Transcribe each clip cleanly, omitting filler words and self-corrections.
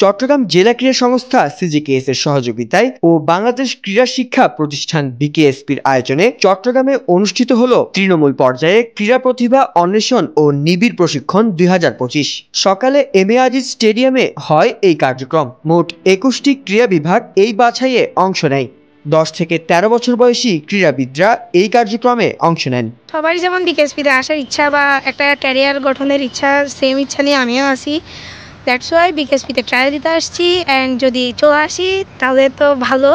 চট্টগ্রাম জেলা ক্রীড়া সংস্থা সিজিকেএস এর সহযোগিতায় ও বাংলাদেশ ক্রীড়া শিক্ষা প্রতিষ্ঠান বিকেএসপির আয়োজনে চট্টগ্রামে অনুষ্ঠিত হলো তৃণমূল পর্যায়ে ক্রীড়া প্রতিভা অন্বেষণ ও নিবিড় প্রশিক্ষণ 2025। সকালে এম এ আজিজ স্টেডিয়ামে হয় এই কার্যক্রম। মোট 21টি ক্রীড়া বিভাগ এই বাছাইয়ে অংশ নেয়। 10 থেকে 13 বছর বয়সী ক্রীড়াবিদরা এই কার্যক্রমে অংশ নেন। সবারই যেমন বিকেএসপিতে আসার ইচ্ছা বা একটা ক্যারিয়ার গঠনের ইচ্ছা, সেম ইচ্ছা নিয়ে আমিও আসি। দ্যাটস ওয়াই বিকেএসপিতে ট্রায়াল দিতে আসছি। অ্যান্ড যদি চলে আসি তাহলে তো ভালো,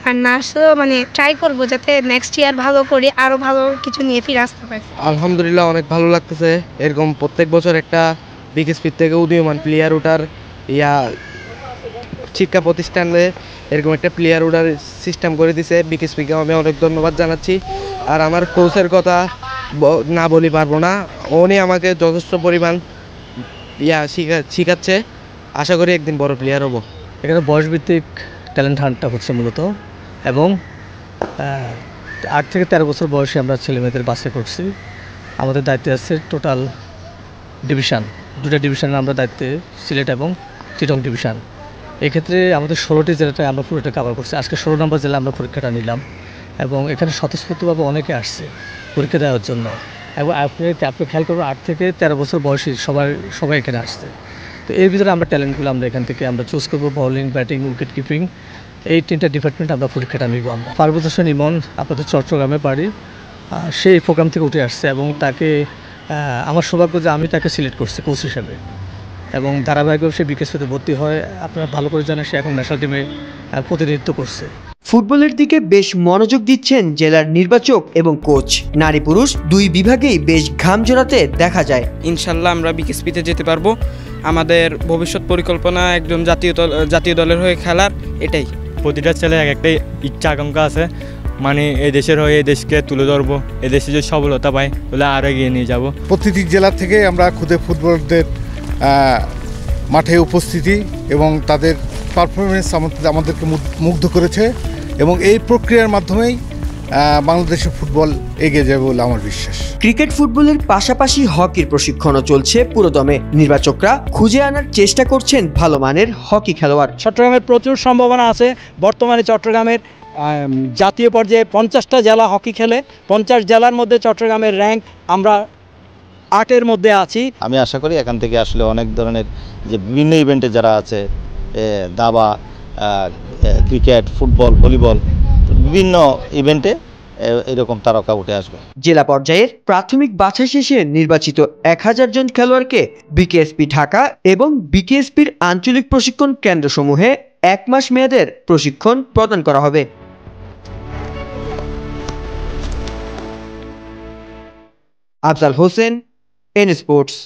আর না আসলেও ট্রাই করবো যাতে নেক্সট ইয়ার ভালো করি, আরও ভালো কিছু নিয়ে ফিরে আসতে পারি। আলহামদুলিল্লাহ, অনেক ভালো লাগতেছে। এরকম প্রত্যেক বছর একটা বিকেএসপির থেকে উদীয়মান প্লেয়ার ওঠার শিক্ষা প্রতিষ্ঠানে এরকম একটা প্লেয়ার ওঠার সিস্টেম করে দিছে বিকেএসপিকে আমি অনেক ধন্যবাদ জানাচ্ছি। আর আমার কোচের কথা না বলি পারবো না, উনি আমাকে যথেষ্ট পরিমাণ শিখাচ্ছে। আশা করি একদিন বড় প্লেয়ার হব। এখানে বয়সভিত্তিক ট্যালেন্ট হান্টটা হচ্ছে মূলত, এবং 8 থেকে 13 বছর বয়সে আমরা ছেলেমেয়েদের বাছাই করছি। আমাদের দায়িত্বে আছে টোটাল ডিভিশন, 2টা ডিভিশনে আমরা দায়িত্বে, সিলেট এবং চিটং ডিভিশন। এক্ষেত্রে আমাদের 16টি জেলাটায় আমরা পুরোটা কভার করছি। আজকে 16 নম্বর জেলা আমরা পরীক্ষাটা নিলাম, এবং এখানে স্বতঃস্ফূর্তভাবে অনেকে আসছে পরীক্ষা দেওয়ার জন্য। এবং আপনি খেয়াল করবেন 8 থেকে 13 বছর বয়সী সবাই এখানে আসছে। তো এর ভিতরে আমরা ট্যালেন্টগুলো আমরা এখান থেকে আমরা চুজ করবো। বোলিং, ব্যাটিং, উইকেট কিপিং, এই 3টা ডিপার্টমেন্ট আমরা পরীক্ষাটা নিব। আমরা পারভেজ হোসেন ইমন আপনাদের চট্টগ্রামে বাড়ি, সেই প্রোগ্রাম থেকে উঠে আসছে, এবং তাকে আমার সৌভাগ্য যে আমি তাকে সিলেক্ট করছি কোচ হিসেবে, এবং ধারাবাহিকভাবে সে বিকেএসপিতে ভর্তি হয়। আপনারা ভালো করে জানেন সে এখন ন্যাশনাল টিমে প্রতিনিধিত্ব করছে। ফুটবলের দিকে বেশ মনোযোগ দিচ্ছেন জেলার নির্বাচক এবং কোচ। নারী পুরুষ দুই বিভাগেই বেশ ঘাম জড়াতে দেখা যায়। ইনশাল্লাহ আমরা বিকেএসপিতে যেতে পারবো। আমাদের ভবিষ্যৎ পরিকল্পনা একজন জাতীয় দলের হয়ে খেলার, এটাই। প্রতিটা ছেলে এক একটা ইচ্ছা আকাঙ্ক্ষা আছে, এই দেশের হয়ে এই দেশকে তুলে ধরবো, এই দেশে যদি সফলতা পাই তাহলে আরও এগিয়ে নিয়ে যাব। প্রতিটি জেলা থেকে আমরা খুদে ফুটবলারদের মাঠে উপস্থিতি এবং তাদের পারফরমেন্স আমাদেরকে মুগ্ধ করেছে, এবং এই প্রক্রিয়ার মাধ্যমেই বাংলাদেশের ফুটবল এগিয়ে যাবে বলে আমার বিশ্বাস। ক্রিকেট ফুটবলের পাশাপাশি হকির প্রশিক্ষণও চলছে পুরোদমে। নির্বাচকরা খুঁজে আনার চেষ্টা করছেন ভালো মানের হকি খেলোয়াড়। চট্টগ্রামের প্রচুর সম্ভাবনা আছে। বর্তমানে চট্টগ্রামের জাতীয় পর্যায়ে 50টা জেলা হকি খেলে। 50 জেলার মধ্যে চট্টগ্রামের র্যাঙ্ক আমরা 8-এর মধ্যে আছি। আমি আশা করি এখান থেকে আসলে অনেক ধরনের যে বিভিন্ন ইভেন্টে যারা আছে, দাবা, ক্রিকেট, ফুটবল, ভলিবল, বিভিন্ন ইভেন্টে এরকম তারকা উঠে আসবে। জেলা পর্যায়ের প্রাথমিক বাছাই শেষে নির্বাচিত 1000 জন খেলোয়াড়কে বিকেএসপি ঢাকা এবং বিকেএসপির আঞ্চলিক প্রশিক্ষণ কেন্দ্রসমূহে 1 মাস মেয়াদের প্রশিক্ষণ প্রদান করা হবে। Afzal Hossain, N sports.